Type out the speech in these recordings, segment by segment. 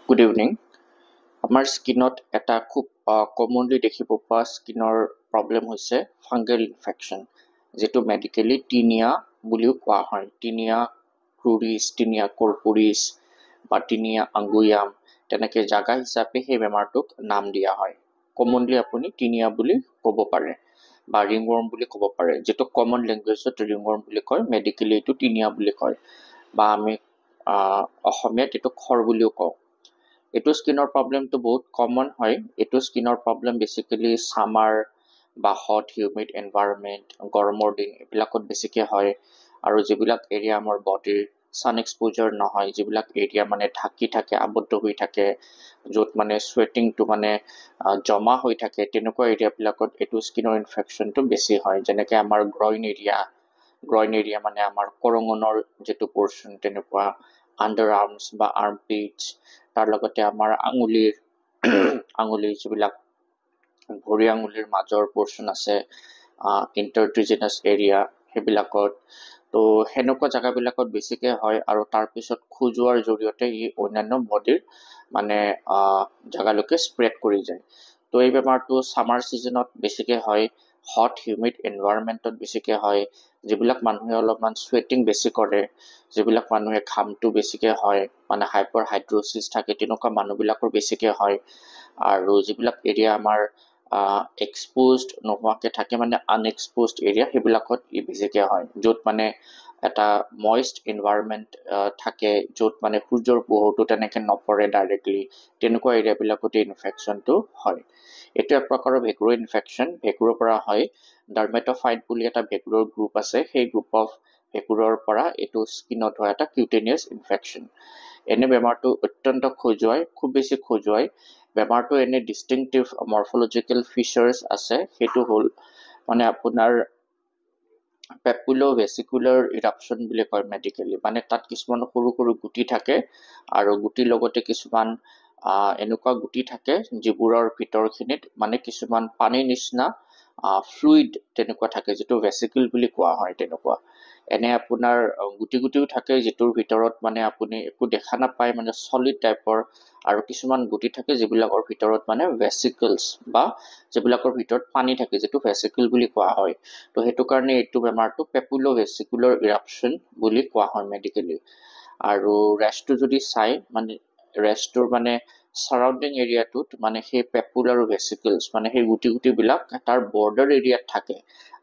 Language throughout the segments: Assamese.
Good evening. আমাৰ স্কিনত এটা খুব কমনলি দেখিব পোৱা স্কিনৰ প্ৰব্লেম হৈছে ফাংগেল ইনফেকশ্যন, যিটো মেডিকেলি টিনিয়া বুলিও কোৱা হয়। টিনিয়া ক্ৰুৰিছ, টিনিয়া কৰ্পুৰিছ বা টিনিয়া আংগুয়াম, তেনেকৈ জাগা হিচাপে সেই বেমাৰটোক নাম দিয়া হয়। কমনলি আপুনি টিনিয়া বুলি ক'ব পাৰে বা ৰিংৱৰ্ম বুলি ক'ব পাৰে, যিটো কমন লেংগুৱেজত ৰিংৱৰ্ম বুলি কয়, মেডিকেলি এইটো টিনিয়া বুলি কয়, বা আমি অসমীয়াত এইটো খৰ বুলিও কওঁ। এইটো স্কিনৰ প্ৰব্লেমটো বহুত কমন হয়। এইটো স্কিনৰ প্ৰব্লেম বেচিকেলি ছামাৰ বা হট হিউমিড এনভাইৰনমেণ্ট, গৰমৰ দিন এইবিলাকত বেছিকৈ হয়। আৰু যিবিলাক এৰিয়া আমাৰ বডিৰ ছান এক্সপ'জাৰ নহয়, যিবিলাক এৰিয়া মানে ঢাকি থাকে, আবদ্ধ হৈ থাকে, য'ত মানে চুৱেটিংটো মানে জমা হৈ থাকে, তেনেকুৱা এৰিয়াবিলাকত এইটো স্কিনৰ ইনফেকশ্যনটো বেছি হয়। যেনেকৈ আমাৰ গ্ৰইন এৰিয়া মানে আমাৰ কৰঙণৰ যিটো পৰ্চন, তেনেকুৱা আণ্ডাৰ আৰ্মছ বা আৰ্ম পিটছ, তাৰ লগতে আমাৰ আঙুলিৰ যিবিলাক ভৰি আঙুলিৰ মাজৰ পৰ্চন আছে, ইণ্টাৰট্ৰিজিনাছ এৰিয়া, সেইবিলাকত। তো সেনেকুৱা জেগাবিলাকত বেছিকৈ হয়, আৰু তাৰপিছত খোজোৱাৰ জৰিয়তে ই অন্যান্য বডিৰ মানে জেগালৈকে স্প্ৰেড কৰি যায়। তো এই বেমাৰটো ছামাৰ ছিজনত বেছিকৈ হয়, হট হিউমিড এনভাইৰনমেণ্টত বেছিকৈ হয়। যিবিলাক মানুহে অলপমান চুৱেটিং বেছি কৰে, যিবিলাক মানুহে ঘামটো বেছিকৈ হয়, মানে হাইপাৰ হাইড্ৰ'ছিছ থাকে, তেনেকুৱা মানুহবিলাকৰ বেছিকৈ হয়। আৰু যিবিলাক এৰিয়া আমাৰ এক্সপ'জড নোহোৱাকৈ থাকে, মানে আনএক্সপ'জড এৰিয়া, সেইবিলাকত ই বেছিকৈ হয়। য'ত মানে এটা মইষ্ট এনভাইৰনমেণ্ট থাকে, য'ত মানে সূৰ্যৰ পোহৰটো তেনেকৈ নপৰে ডাইৰেক্টলি, তেনেকুৱা এৰিয়াবিলাকতে ইনফেকশ্যনটো হয়। এইটো এক প্ৰকাৰৰ ভেঁকুৰৰ ইনফেকশ্যন, ভেঁকুৰৰ পৰা হয়। ডাৰ্মেট'ফাইট বুলি এটা ভেঁকুৰৰ গ্ৰুপ আছে, সেই গ্ৰুপ অফ ভেঁকুৰৰ পৰা এইটো স্কিনত হোৱা এটা কিউটেনিয়াছ ইনফেকশ্যন। এনে বেমাৰটো অত্যন্ত খজুৱাই, খুব বেছি খজুৱাই। বেমাৰটো এনে ডিষ্টিংটিভ মৰ্ফলজিকেল ফিচাৰ্ছ আছে, সেইটো হ'ল মানে আপোনাৰ পেপুলো-ভেচিকুলাৰ ইৰাপশ্যন বুলি কয় মেডিকেলি। মানে তাত কিছুমান সৰু সৰু গুটি থাকে, আৰু গুটিৰ লগতে কিছুমান এনেকুৱা গুটি থাকে যিবোৰৰ ভিতৰখিনিত মানে কিছুমান পানীৰ নিচিনা ফ্লুইড তেনেকুৱা থাকে, যিটো ভেচিকুল বুলি কোৱা হয়। তেনেকুৱা এনে আপোনাৰ গুটিও থাকে, যিটোৰ ভিতৰত মানে আপুনি একো দেখা নাপায়, মানে চলিড টাইপৰ। আৰু কিছুমান গুটি থাকে যিবিলাকৰ ভিতৰত মানে ভেচিকলছ, বা যিবিলাকৰ ভিতৰত পানী থাকে, যিটো ভেচিকুল বুলি কোৱা হয়। তো সেইটো কাৰণে এইটো বেমাৰটো পেপুলো-ভেচিকুলাৰ ইৰাপশ্যন বুলি কোৱা হয় মেডিকেলি। আৰু ৰেষ্টটো যদি চাই, মানে ৰেষ্টটোৰ মানে ছাৰাউণ্ডিং এৰিয়াটোত মানে সেই পেপুল আৰু ভেচিকলছ, মানে সেই গুটিবিলাক তাৰ বৰ্ডাৰ এৰিয়াত থাকে,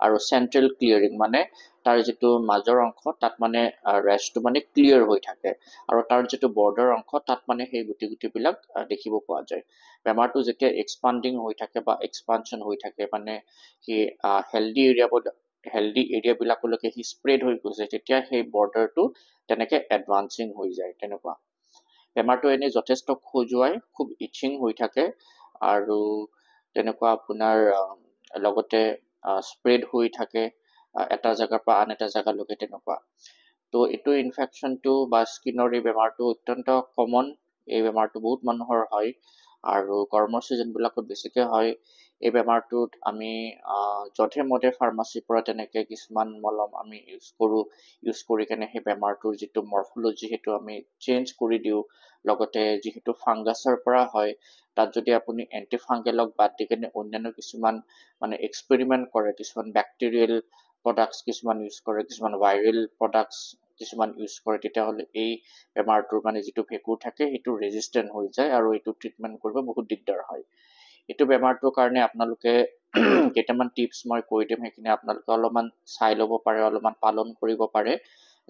আৰু চেণ্ট্ৰেল ক্লিয়াৰিং, মানে তাৰ যিটো মাজৰ অংশ, তাত মানে ৰেষ্টটো মানে ক্লিয়াৰ হৈ থাকে, আৰু তাৰ যিটো বৰ্ডাৰ অংশ, তাত মানে সেই গুটিবিলাক দেখিব পোৱা যায়। বেমাৰটো যেতিয়া এক্সপাণ্ডিং হৈ থাকে বা এক্সপানশ্যন হৈ থাকে, মানে সি হেল্ডি এৰিয়াবিলাকলৈকে সি স্প্ৰেড হৈ গৈছে, তেতিয়া সেই বৰ্ডাৰটো তেনেকৈ এডভান্সিং হৈ যায়। তেনেকুৱা বেমাৰটো এনেই যথেষ্ট খজুৱাই, খুব ইচিং হৈ থাকে, আৰু তেনেকুৱা আপোনাৰ লগতে স্প্ৰেড হৈ থাকে এটা জেগাৰ পৰা আন এটা জেগালৈকে, তেনেকুৱা। তো এইটো ইনফেকশ্যনটো বা স্কিনৰ এই বেমাৰটো অত্যন্ত কমন। এই বেমাৰটো বহুত মানুহৰ হয়, আৰু গৰমৰ ছিজনবিলাকত বেছিকৈ হয়। এই বেমাৰটোত আমি যধে মধে ফাৰ্মাচীৰ পৰা তেনেকৈ কিছুমান মলম আমি ইউজ কৰি কেনে সেই বেমাৰটোৰ যিটো মৰ্ফলজি, সেইটো আমি চেঞ্জ কৰি দিওঁ। লগতে যিহেতু ফাংগাছৰ পৰা হয়, তাত যদি আপুনি এণ্টিফাংগেলক বাদ দি কেনে অন্যান্য কিছুমান মানে এক্সপেৰিমেণ্ট কৰে, কিছুমান বেক্টেৰিয়েল প্ৰডাক্টছ কিছুমান ইউজ কৰে, কিছুমান ভাইৰেল প্ৰডাক্টছ কিছুমান ইউজ কৰে, তেতিয়াহ'লে এই বেমাৰটোৰ মানে যিটো ভেঁকুৰ থাকে, সেইটো ৰেজিষ্টেণ্ট হৈ যায়, আৰু এইটো ট্ৰিটমেণ্ট কৰিব বহুত দিগদাৰ হয়। এইটো বেমাৰটোৰ কাৰণে আপোনালোকে কেইটামান টিপছ মই কৈ দিম, সেইখিনি আপোনালোকে অলপমান চাই ল'ব পাৰে, অলপমান পালন কৰিব পাৰে।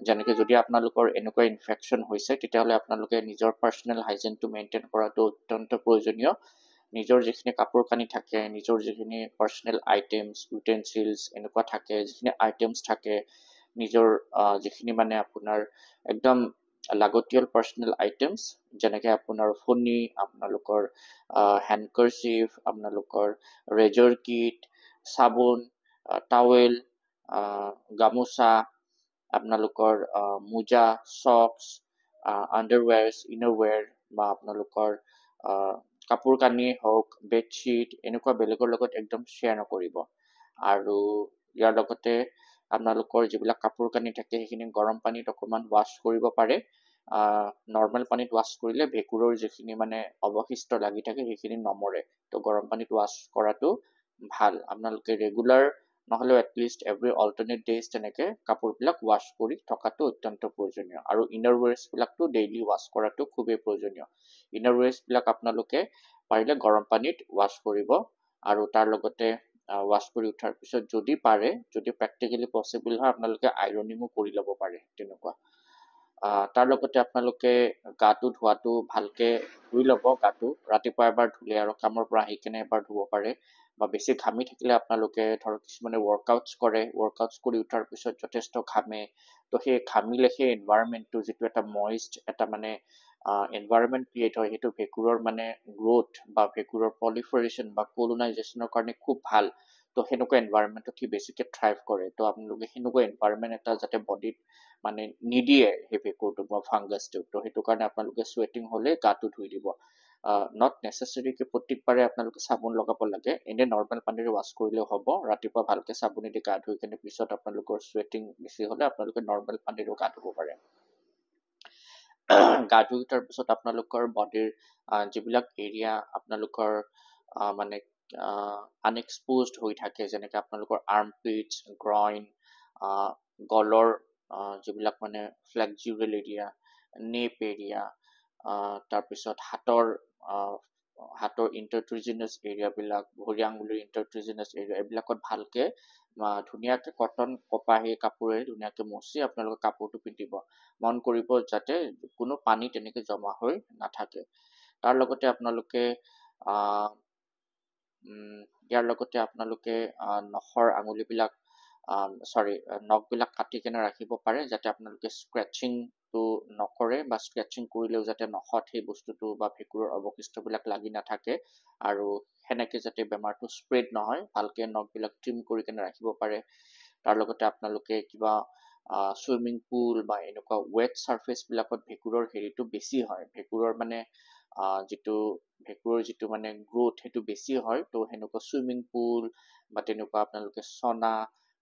যেনেকৈ যদি আপোনালোকৰ এনেকুৱা ইনফেকশ্যন হৈছে, তেতিয়াহ'লে আপোনালোকে নিজৰ পাৰ্চনেল হাইজিনটো মেইনটেইন কৰাটো অত্যন্ত প্ৰয়োজনীয়। নিজৰ যিখিনি কাপোৰ কানি থাকে, নিজৰ যিখিনি পাৰ্চনেল আইটেমছ, ইউটেনচিলছ এনেকুৱা থাকে, যিখিনি আইটেমছ থাকে, নিজৰ যিখিনি মানে আপোনাৰ একদম লাগতিয়াল পাৰ্চনেল আইটেমছ, যেনেকৈ আপোনাৰ ফণী, আপোনালোকৰ হেণ্ডকাৰচিফ, আপোনালোকৰ ৰেজৰ কিট, চাবোন, টাৱেল, গামোচা, আপোনালোকৰ মোজা, চক্স, আণ্ডাৰৱেৰছ, ইনাৰৱেৰ, বা আপোনালোকৰ কাপোৰ কানি হওক, বেডশ্বীট, এনেকুৱা বেলেগৰ লগত একদম শ্বেয়াৰ নকৰিব। আৰু ইয়াৰ লগতে আপোনালোকৰ যিবিলাক কাপোৰ কানি থাকে, সেইখিনি গৰম পানীত অকণমান ৱাশ্ব কৰিব পাৰে। নৰ্মেল পানীত ৱাছ কৰিলে ভেঁকুৰৰ যিখিনি মানে অৱশিষ্ট লাগি থাকে সেইখিনি নমৰে। তো গৰম পানীত ৱাছ কৰাটো ভাল। আপোনালোকে ৰেগুলাৰ নহ'লেও এটলিষ্ট এভৰি অল্টাৰনেট ডেইজ তেনেকৈ কাপোৰবিলাক ৱাছ কৰি থকাটো অত্যন্ত প্ৰয়োজনীয়। আৰু ইনাৰ ৱেৰ্ছবিলাকতো ডেইলি ৱাছ কৰাটো খুবেই প্ৰয়োজনীয়। ইনাৰ ৱেৰ্ছবিলাক আপোনালোকে পাৰিলে গৰম পানীত ৱাছ কৰিব আৰু তাৰ লগতে ৱাছ কৰি উঠাৰ পিছত যদি পাৰে, যদি প্ৰেক্টিকেলি পচিবল হয়, আপোনালোকে আইৰনিঙো কৰি ল'ব পাৰে তেনেকুৱা। তাৰ লগতে আপোনালোকে গাটো ধোৱাটো ভালকৈ ধুই ল'ব। গাটো ৰাতিপুৱা এবাৰ ধুলে আৰু কামৰ পৰা আহি কেনে এবাৰ ধুব পাৰে। বা বেছি ঘামি থাকিলে আপোনালোকে ধৰক কিছুমানে ৱৰ্কআউটছ কৰে, ৱৰ্কআউটছ কৰি উঠাৰ পিছত যথেষ্ট ঘামে। তো সেই ঘামিলে সেই এনভাইৰনমেণ্টটো যিটো এটা মইষ্ট এটা মানে এনভাইৰনমেণ্ট ক্ৰিয়েট হয়, সেইটো ভেঁকুৰৰ মানে গ্ৰ'থ বা ভেঁকুৰৰ পলিফাৰেশ্যন বা কলোনাইজেশ্যনৰ কাৰণে খুব ভাল। তো সেনেকুৱা এনভাইৰনমেণ্টত সি বেছিকৈ থ্ৰাইভ কৰে। তো আপোনালোকে সেনেকুৱা এনভাইৰনমেণ্ট এটা যাতে বডিত মানে নিদিয়ে সেই ভেঁকুৰটো বা ফাংগাছটো। তো সেইটো কাৰণে আপোনালোকে চুৱেটিং হ'লে গাটো ধুই দিব। নট নেচেচাৰিকৈ প্ৰত্যেকবাৰে আপোনালোকে চাবোন লগাব লাগে। এনেই নৰ্মেল পানীৰে ৱাছ কৰিলেও হ'ব। ৰাতিপুৱা ভালকৈ চাবোনেদি গা ধুই কেনে পিছত আপোনালোকৰ চুৱেটিং বেছি হ'লে আপোনালোকে নৰ্মেল পানীৰেও গা ধুব পাৰে। গা ধুই উঠাৰ পিছত আপোনালোকৰ বডিৰ যিবিলাক এৰিয়া আপোনালোকৰ মানে আনএক্সপ'জড হৈ থাকে, যেনেকৈ আপোনালোকৰ আৰ্মপিটছ, গ্ৰইন, গলৰ যিবিলাক মানে ফ্লেক্সুৰেল এৰিয়া, নেপ এৰিয়া, তাৰপিছত হাতৰ ইণ্টাৰট্ৰিজিনাছ এৰিয়াবিলাক, ভৰি আঙুলিৰ ইণ্টাৰট্ৰিজিনাছ এৰিয়া, এইবিলাকত ভালকৈ ধুনীয়াকৈ কটন কপাহী কাপোৰেৰে ধুনীয়াকৈ মচি আপোনালোকে কাপোৰটো পিন্ধিব। মন কৰিব যাতে কোনো পানী তেনেকৈ জমা হৈ নাথাকে। তাৰ লগতে আপোনালোকে ইয়াৰ লগতে আপোনালোকে নখৰ আঙুলিবিলাক নখবিলাক কাটি কেনে ৰাখিব পাৰে, যাতে আপোনালোকে স্ক্ৰেচিংটো নকৰে বা স্ক্ৰেচিং কৰিলেও যাতে নখত সেই বস্তুটো বা ভেঁকুৰৰ অৱশিষ্টবিলাক লাগি নাথাকে আৰু সেনেকৈ যাতে বেমাৰটো স্প্ৰেড নহয়, ভালকৈ নখবিলাক ট্ৰিম কৰি কেনে ৰাখিব পাৰে। তাৰ লগতে আপোনালোকে কিবা চুইমিং পুল বা এনেকুৱা ৱেট ছাৰ্ফেচবিলাকত ভেঁকুৰৰ হেৰিটো বেছি হয়, ভেঁকুৰৰ যিটো মানে গ্ৰ'থ সেইটো বেছি হয়। তো সেনেকুৱা চুইমিং পুল বা তেনেকুৱা আপোনালোকে চনা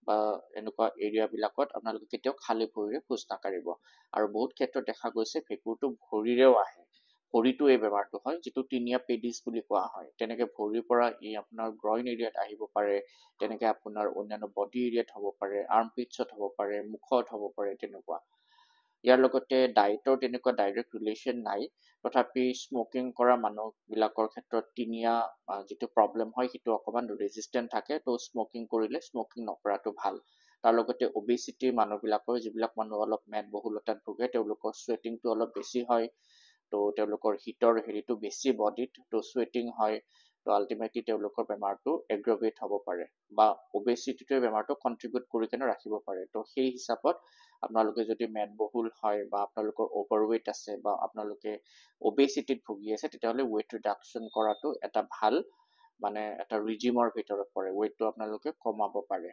বা এনেকুৱা এৰিয়াবিলাকত আপোনালোকে কেতিয়াও খালী ভৰিৰে খোজ নাকাঢ়িব। আৰু বহুত ক্ষেত্ৰত দেখা গৈছে ভেঁকুৰটো ভৰিৰেও আহে। ভৰিটো এই বেমাৰটো হয়, যিটো টিনিয়া পেডিছ বুলি কোৱা হয়। তেনেকৈ ভৰিৰ পৰা ই আপোনাৰ গ্ৰইন এৰিয়াত আহিব পাৰে, তেনেকৈ আপোনাৰ অন্যান্য বডি এৰিয়াত হ'ব পাৰে, আৰ্মপিটছত হ'ব পাৰে, মুখত হ'ব পাৰে তেনেকুৱা। ইয়াৰ লগতে ডায়েটৰ তেনেকুৱা ডাইৰেক্ট ৰিলেশ্যন নাই, তথাপি স্মকিং কৰা মানুহবিলাকৰ ক্ষেত্ৰত টিনিয়া যিটো প্ৰব্লেম হয় সেইটো অকণমান ৰেজিষ্টেণ্ট থাকে। তো স্মকিং কৰিলে স্মকিং নকৰাটো ভাল। তাৰ লগতে অবেচিটি মানুহবিলাকৰ, যিবিলাক মানুহ অলপ মেদবহুলতাত ভোগে, তেওঁলোকৰ চুৱেটিংটো অলপ বেছি হয়। তো তেওঁলোকৰ হিটৰ হেৰিটো বেছি বডিত, তো চুৱেটিং হয়। তো আল্টিমেটলি তেওঁলোকৰ বেমাৰটো এগ্ৰভেট হ'ব পাৰে বা অবেচিটিটোৱে বেমাৰটো কণ্ট্ৰিবিউট কৰি কেনে ৰাখিব পাৰে। তো সেই হিচাপত আপোনালোকে যদি মেদবহুল হয় বা আপোনালোকৰ অভাৰৱেইট আছে বা আপোনালোকে অবেচিটিত ভুগি আছে, তেতিয়াহ'লে ৱেইট ৰিডাকশ্যন কৰাটো এটা ভাল মানে এটা ৰিজিমৰ ভিতৰত পৰে, ৱেইটটো আপোনালোকে কমাব পাৰে।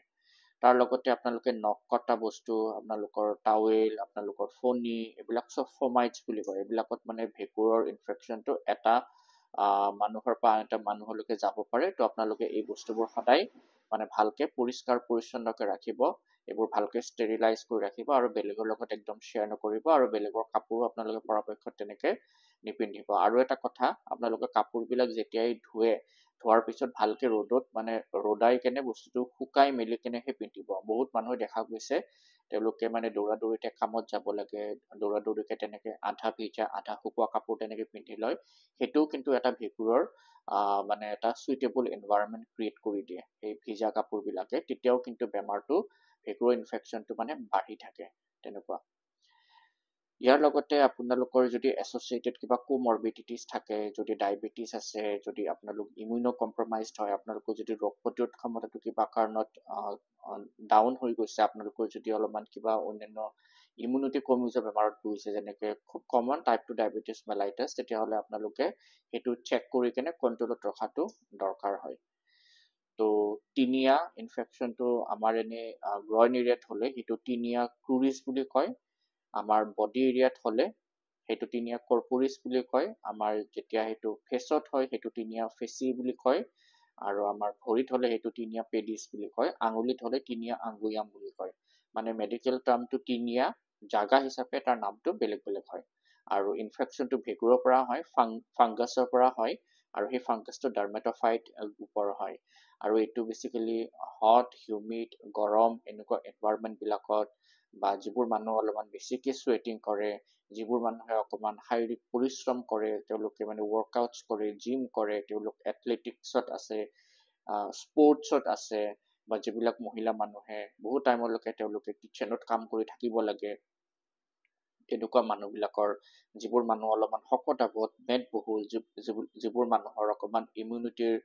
তাৰ লগতে আপোনালোকে নখ কটা বস্তু, আপোনালোকৰ টাৱেল, আপোনালোকৰ ফণি, এইবিলাক চব ফমাইটছ বুলি কয়। এইবিলাকত মানে ভেঁকুৰৰ ইনফেকশ্যনটো এটা মানুহৰ পৰা আন এটা মানুহলৈকে যাব পাৰে। তো আপোনালোকে এই বস্তুবোৰ সদায় মানে ভালকৈ পৰিষ্কাৰ পৰিচ্ছন্নকৈ ৰাখিব, এইবোৰ ভালকৈ ষ্টেৰিলাইজ কৰি ৰাখিব আৰু বেলেগৰ লগত একদম শ্বেয়াৰ নকৰিব আৰু বেলেগৰ কাপোৰো আপোনালোকে পৰাপক্ষত তেনেকৈ নিপিন্ধিব। আৰু এটা কথা, আপোনালোকে কাপোৰবিলাক যেতিয়াই ধোৱাৰ পিছত ভালকৈ ৰ'দত মানে ৰ'দাই কেনে বস্তুটো শুকাই মেলি কেনেহে পিন্ধিব। বহুত মানুহে দেখা গৈছে তেওঁলোকে মানে দৌৰাদৌৰিতে কামত যাব লাগে, দৌৰাদৌৰিকে তেনেকৈ আধা ভিজা আধা শুকোৱা কাপোৰ তেনেকৈ পিন্ধি লয়। সেইটোও কিন্তু এটা ভেঁকুৰৰ মানে এটা চুইটেবল এনভাইৰনমেণ্ট ক্ৰিয়েট কৰি দিয়ে সেই ভিজা কাপোৰবিলাকে। তেতিয়াও কিন্তু বেমাৰটো ভেঁকুৰৰ ইনফেকশ্যনটো মানে বাঢ়ি থাকে তেনেকুৱা। ইয়াৰ লগতে আপোনালোকৰ যদি এছ'চিয়েটেড কিবা কোমৰবিডিটিছ থাকে, যদি ডায়েবেটিছ আছে, যদি আপোনালোক ইমিউনো কম্প্ৰমাইজড হয়, আপোনালোকৰ যদি ৰোগ প্ৰতিৰোধ ক্ষমতাটো কিবা কাৰণত ডাউন হৈ গৈছে, আপোনালোকৰ যদি অলপমান কিবা অন্যান্য ইমিউনিটি কমি যোৱা বেমাৰত গৈছে, যেনেকৈ খুব কমন টাইপ 2 ডায়েবেটিছ মেলাইটাছ, তেতিয়াহ'লে আপোনালোকে সেইটো চেক কৰি কেনে কণ্ট্ৰলত ৰখাটো দৰকাৰ হয়। তো টিনিয়া ইনফেকশ্যনটো আমাৰ এনেই গ্ৰইন এৰিয়াত হ'লে সেইটো টিনিয়া ক্ৰুৰিছ বুলি কয়। আমাৰ বডি এৰিয়াত হ'লে সেইটো টিনিয়া কৰ্পোৰিছ বুলি কয়। আমাৰ যেতিয়া সেইটো ফেচত হয় সেইটো টিনিয়া ফেচি বুলি কয়। আৰু আমাৰ ভৰিত হ'লে সেইটো টিনিয়া পেডিছ বুলি কয়। আঙুলিত হ'লে টিনিয়া আংগুয়াম বুলি কয়। মানে মেডিকেল টাৰ্মটো টিনিয়া, জাগা হিচাপে তাৰ নামটো বেলেগ বেলেগ হয়। আৰু ইনফেকশ্যনটো ভেঁকুৰৰ পৰা হয়, ফাংগাছৰ পৰা হয়, আৰু সেই ফাংগাছটো ডাৰ্মেট'ফাইট গ্ৰুপৰ হয়। আৰু এইটো বেচিকেলি হট, হিউমিড, গৰম এনেকুৱা এনভাইৰনমেণ্টবিলাকত, বা যিবোৰ মানুহ অলপমান বেছিকৈ চুৱেটিং কৰে, যিবোৰ মানুহে অকণমান শাৰীৰিক পৰিশ্ৰম কৰে, তেওঁলোকে মানে ৱৰ্কআউটছ কৰে, জিম কৰে, তেওঁলোক এথলেটিক্সত আছে, স্পৰ্টছত আছে, বা যিবিলাক মহিলা মানুহে বহুত টাইমলৈকে তেওঁলোকে কিটচেনত কাম কৰি থাকিব লাগে, তেনেকুৱা মানুহবিলাকৰ, যিবোৰ মানুহ অলপমান শকত আবত, মেদবহুল, যিবোৰ মানুহৰ অকণমান ইমিউনিটিৰ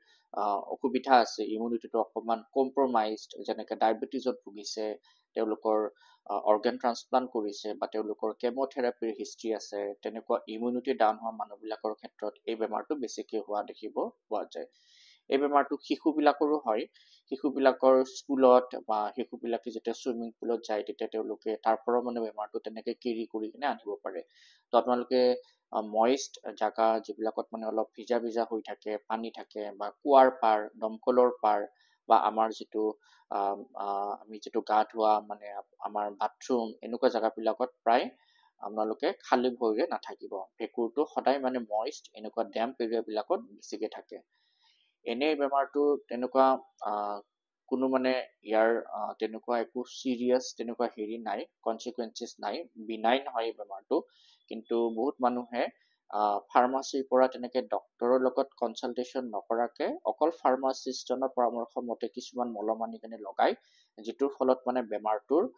অসুবিধা আছে, ইমিউনিটিটো অকণমান কম্প্ৰমাইজড, যেনেকৈ ডায়েবেটিছত ভুগিছে, তেওঁলোকৰ অৰ্গেন ট্ৰান্সপ্লান্ট কৰিছে, বা তেওঁলোকৰ কেম'থেৰাপিৰ হিষ্ট্ৰী আছে, তেনেকুৱা ইমিউনিটি ডাউন হোৱা মানুহবিলাকৰ ক্ষেত্ৰত এই বেমাৰটো বেছিকৈ হোৱা দেখিব পোৱা যায়। এই বেমাৰটো শিশুবিলাকৰো হয়। শিশুবিলাকৰ স্কুলত বা শিশুবিলাকে যেতিয়া চুইমিং পুলত যায়, তেতিয়া তেওঁলোকে তাৰ পৰা মানে বেমাৰটো তেনেকৈ কেৰি কৰি কিনে আনিব পাৰে। তো আপোনালোকে মইষ্ট জাগা, যিবিলাকত মানে অলপ ভিজা ভিজা হৈ থাকে, পানী থাকে, বা কুঁৱাৰ পাৰ, দমকলৰ পাৰ, বা আমাৰ যিটো আমি যিটো গা ধোৱা মানে আমাৰ বাথৰুম, এনেকুৱা জেগাবিলাকত প্ৰায় আপোনালোকে খালী ভৰিৰে নাথাকিব। ভেঁকুৰটো সদায় মানে মইষ্ট, এনেকুৱা ডেম্প এৰিয়াবিলাকত বেছিকৈ থাকে। এনেই বেমাৰটো তেনেকুৱা কোনো মানে ইয়াৰ তেনেকুৱা একো চিৰিয়াছ তেনেকুৱা হেৰি নাই, কনচিকুৱেঞ্চেছ নাই, বিনাইন হয় এই বেমাৰটো। কিন্তু বহুত মানুহে ফাৰ্মাচীৰ পৰা তেনেকৈ ডক্টৰৰ লগত কনচাল্টেশ্যন নকৰাকৈ অকল ফাৰ্মাচিষ্টজনৰ পৰামৰ্শ মতে কিছুমান মলম আনি কিনে লগায়, যিটোৰ ফলত মানে বেমাৰটোৰ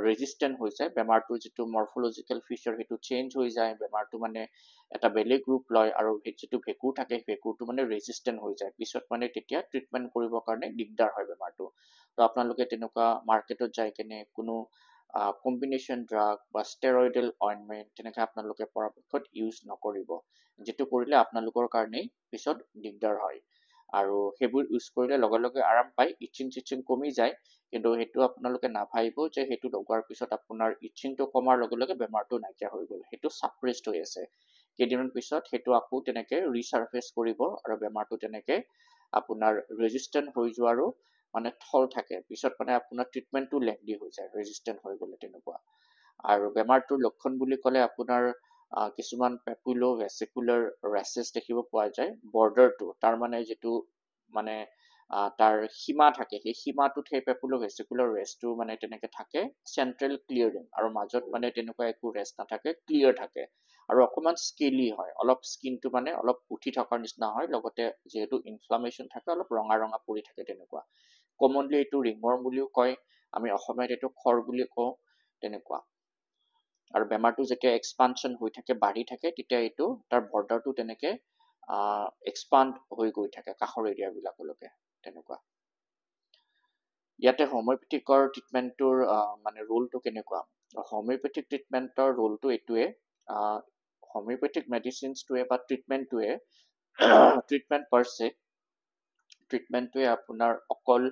ৰেজিষ্টেণ্ট হৈ যায়, বেমাৰটোৰ যিটো মৰ্ফলজিকেল ফিচাৰ সেইটো চেঞ্জ হৈ যায়, বেমাৰটো মানে এটা বেলেগ ৰূপ লয়, আৰু যিটো ভেঁকুৰ থাকে ভেঁকুৰটো মানে ৰেজিষ্টেণ্ট হৈ যায়, পিছত মানে তেতিয়া ট্ৰিটমেণ্ট কৰিবৰ কাৰণে দিগদাৰ হয় বেমাৰটো। তো আপোনালোকে তেনেকুৱা মাৰ্কেটত যাই কিনে কোনো কম্বিনেশ্যন ড্ৰাগ বা ষ্টেৰইডেল অইনমেণ্ট তেনেকৈ আপোনালোকে পৰাপক্ষত ইউজ নকৰিব, যিটো কৰিলে আপোনালোকৰ কাৰণেই পিছত দিগদাৰ হয়। আৰু সেইবোৰ ইউজ কৰিলে লগে লগে আৰাম পায়, ইচিং চিচিং কমি যায়, কিন্তু সেইটো আপোনালোকে নাভাবিব যে সেইটো লগোৱাৰ পিছত আপোনাৰ ইচিংটো কমাৰ লগে লগে বেমাৰটো নাইকিয়া হৈ গ'ল, সেইটো ছাপ্ৰেছড হৈ আছে। কেইদিনমান পিছত সেইটো আকৌ তেনেকৈ ৰিচাৰ্ফেচ কৰিব, আৰু বেমাৰটো তেনেকৈ আপোনাৰ ৰেজিষ্টেণ্ট হৈ যোৱাৰো মানে থল থাকে, পিছত মানে আপোনাৰ ট্ৰিটমেণ্টটো লেংদি হৈ যায় ৰেজিষ্টেণ্ট হৈ গ'লে তেনেকুৱা। আৰু বেমাৰটোৰ লক্ষণ বুলি ক'লে আপোনাৰ কিছুমান পেপুলো ভেচিকুলাৰ ৰেচেছ দেখিব পোৱা যায়। বৰ্ডাৰটো তাৰ মানে যিটো মানে তাৰ সীমা থাকে, সেই সীমাটোত সেই পেপুলো ভেচিকুলাৰ ৰেচটো মানে তেনেকৈ থাকে, চেণ্ট্ৰেল ক্লিয়াৰিং, আৰু মাজত মানে তেনেকুৱা একো ৰেচ নাথাকে, ক্লিয়াৰ থাকে, আৰু অকণমান স্কেলি হয়, অলপ স্কিনটো মানে অলপ উঠি থকাৰ নিচিনা হয়, লগতে যিহেতু ইনফ্লামেশ্যন থাকে অলপ ৰঙা ৰঙা পৰি থাকে তেনেকুৱা। কমনলি এইটো ৰিংৱৰ্ম বুলিও কয়, আমি অসমীয়াত এইটো খৰ বুলি কওঁ, তেনেকুৱা। আৰু বেমাৰটো যেতিয়া এক্সপানশ্যন হৈ থাকে, বাঢ়ি থাকে, তেতিয়া এইটো তাৰ বৰ্ডাৰটো তেনেকৈ এক্সপাণ্ড হৈ গৈ থাকে কাষৰ এৰিয়াবিলাকলৈকে, তেনেকুৱা। ইয়াতে হোমিঅ'পেথিকৰ ট্ৰিটমেণ্টটোৰ মানে ৰোলটো কেনেকুৱা? হোমিঅ'পেথিক ট্ৰিটমেণ্টৰ ৰোলটো এইটোৱে, হোমিঅ'পেথিক মেডিচিনছটোৱে বা ট্ৰিটমেণ্টটোৱে ট্ৰিটমেণ্ট পাৰছে, ট্ৰিটমেণ্টটোৱে আপোনাৰ অকল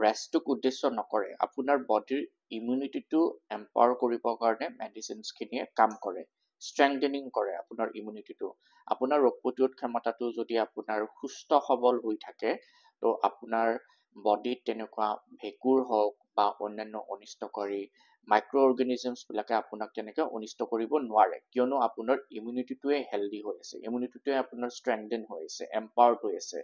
ৰেষ্টটোক উদ্দেশ্য নকৰে, আপোনাৰ বডিৰ ইমিউনিটিটো এম্পাৱাৰ কৰিবৰ কাৰণে মেডিচিনছখিনিয়ে কাম কৰে, ষ্ট্ৰেংথেনিং কৰে আপোনাৰ ইমিউনিটিটো। আপোনাৰ ৰোগ প্ৰতিৰোধ ক্ষমতাটো যদি আপোনাৰ সুস্থ সবল হৈ থাকে, তো আপোনাৰ বডিত তেনেকুৱা ভেঁকুৰ হওক বা অন্যান্য অনিষ্টকাৰী মাইক্ৰ' অৰ্গেনিজমছবিলাকে আপোনাক তেনেকৈ অনিষ্ট কৰিব নোৱাৰে, কিয়নো আপোনাৰ ইমিউনিটিটোৱে হেল্ডি হৈ আছে, ইমিউনিটিটোৱে আপোনাৰ ষ্ট্ৰেংথেন হৈ আছে, এম্পাৱাৰ্ড হৈ আছে।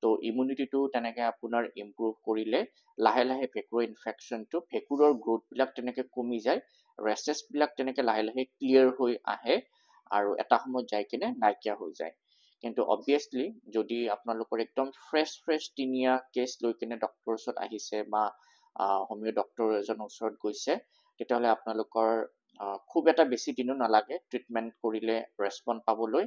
তো ইমিউনিটিটো তেনেকৈ আপোনাৰ ইম্প্ৰুভ কৰিলে লাহে লাহে ভেঁকুৰৰ ইনফেকশ্যনটো, ভেঁকুৰৰ গ্ৰোথবিলাক তেনেকৈ কমি যায়, ৰেচেছবিলাক তেনেকৈ লাহে লাহে ক্লিয়াৰ হৈ আহে, আৰু এটা সময়ত যাই কিনে নাইকিয়া হৈ যায়। কিন্তু অবভিয়াছলি যদি আপোনালোকৰ একদম ফ্ৰেছ তিনিয়া কেছ লৈ কিনে ডক্টৰৰ ওচৰত আহিছে, বা হোমিঅ' ডক্টৰ এজনৰ ওচৰত গৈছে, তেতিয়াহ'লে আপোনালোকৰ খুব এটা বেছি দিনো নালাগে ট্ৰিটমেণ্ট কৰিলে ৰেছপন্স পাবলৈ।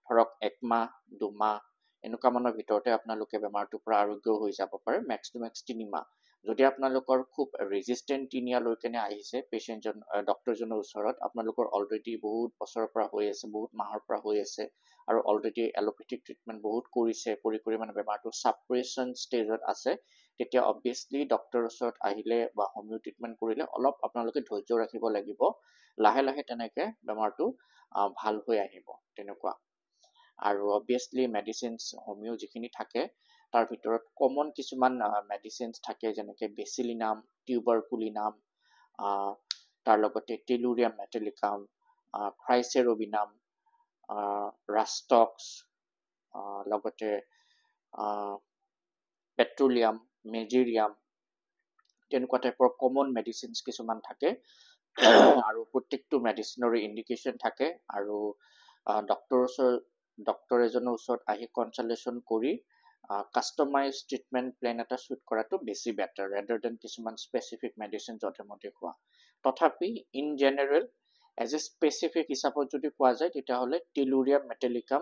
ধৰক 1 মাহ 2 মাহ এনেকুৱা মানৰ ভিতৰতে আপোনালোকে বেমাৰটোৰ পৰা আৰোগ্য হৈ যাব পাৰে, মেক্স টু মেক্স 3 মাহ। যদি আপোনালোকৰ খুব ৰেজিষ্টেণ্ট তিনিয়া লৈ কেনে আহিছে পেচেণ্টজন ডক্টৰজনৰ ওচৰত, আপোনালোকৰ অলৰেডি বহুত বছৰৰ পৰা হৈ আছে, বহুত মাহৰ পৰা হৈ আছে, আৰু অলৰেডি এলোপেথিক ট্ৰিটমেণ্ট বহুত কৰিছে, কৰি মানে বেমাৰটো ছাপ্ৰেছন ষ্টেজত আছে, তেতিয়া অবভিয়াছলি ডক্টৰৰ ওচৰত আহিলে বা হোমিঅ' ট্ৰিটমেণ্ট কৰিলে অলপ আপোনালোকে ধৈৰ্য ৰাখিব লাগিব, লাহে লাহে তেনেকৈ বেমাৰটো ভাল হৈ আহিব, তেনেকুৱা। আৰু অবভিয়াছলি মেডিচিনছ হোমিঅ' যিখিনি থাকে তাৰ ভিতৰত কমন কিছুমান মেডিচিনছ থাকে, যেনেকৈ বেচিলিনাম, টিউবাৰকুলিনাম, তাৰ লগতে টেলুৰিয়াম মেটেলিকাম, ক্ৰাইচেৰবিনাম, ৰাষ্টক্স, লগতে পেট্ৰলিয়াম, মেজেৰিয়াম, তেনেকুৱা টাইপৰ কমন মেডিচিনছ কিছুমান থাকে আৰু প্ৰত্যেকটো মেডিচিনৰে ইণ্ডিকেশ্যন থাকে আৰু ডক্তৰ এজনৰ ওচৰত আহি কনচাল্টেশ্যন কৰি কাষ্টমাইজ ট্ৰিটমেণ্ট প্লেন এটা শ্বুট কৰাটো বেছি বেটাৰ ৰেডাৰ দেন কিছুমান স্পেচিফিক মেডিচিন যধে মধে খোৱা। তথাপি in general as a specific হিচাপত যদি কোৱা যায় তেতিয়াহ'লে টেলুৰিয়াম মেটেলিকাম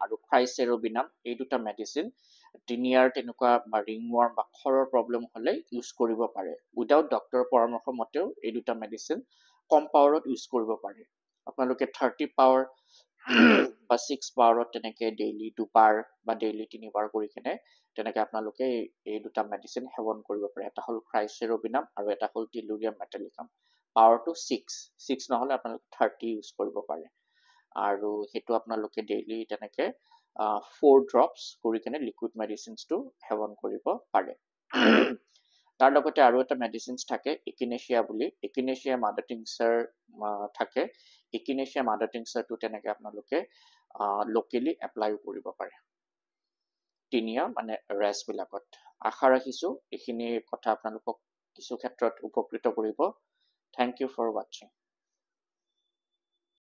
আৰু ক্ৰাইচেৰবিনাম এই দুটা মেডিচিন ডিনিয়াৰ তেনেকুৱা বা ৰিংৱৰ্ম বা খৰৰ প্ৰব্লেম হ'লে ইউজ কৰিব পাৰে। উইদাউট ডক্টৰৰ পৰামৰ্শ মতেও এই দুটা মেডিচিন কম পাৱাৰত ইউজ কৰিব পাৰে। আপোনালোকে 30 পাৱাৰ বা 6 পাৱাৰত তেনেকৈ ডেইলি 2 বাৰ বা ডেইলি 3 বাৰ কৰি কিনে তেনেকৈ আপোনালোকে এই দুটা মেডিচিন সেৱন কৰিব পাৰে। এটা হ'ল ক্ৰাইচেৰবিনাম আৰু এটা হ'ল টেলুৰিয়াম মেটেলিকাম। পাৱাৰটো 6 নহ'লে আপোনালোকে 30 ইউজ কৰিব পাৰে আৰু সেইটো আপোনালোকে ডেইলি তেনেকৈ 4 ড্ৰপছ কৰি কিনে লিকুইড মেডিচিনছটো সেৱন কৰিব পাৰে। তাৰ লগতে আৰু এটা মেডিচিনছ থাকে ইকিনেচিয়া বুলি। ইকিনেচিয়া মাদাৰ টিংচাৰ থাকে। ইকিনেচিয়া মাদাৰ টিংচাৰটো তেনেকৈ আপোনালোকে লোকেলি এপ্লাইও কৰিব পাৰে টিনিয়া মানে ৰেছবিলাকত। আশা ৰাখিছোঁ এইখিনি কথা আপোনালোকক কিছু ক্ষেত্ৰত উপকৃত কৰিব। থেংক ইউ ফৰ ৱাচিং।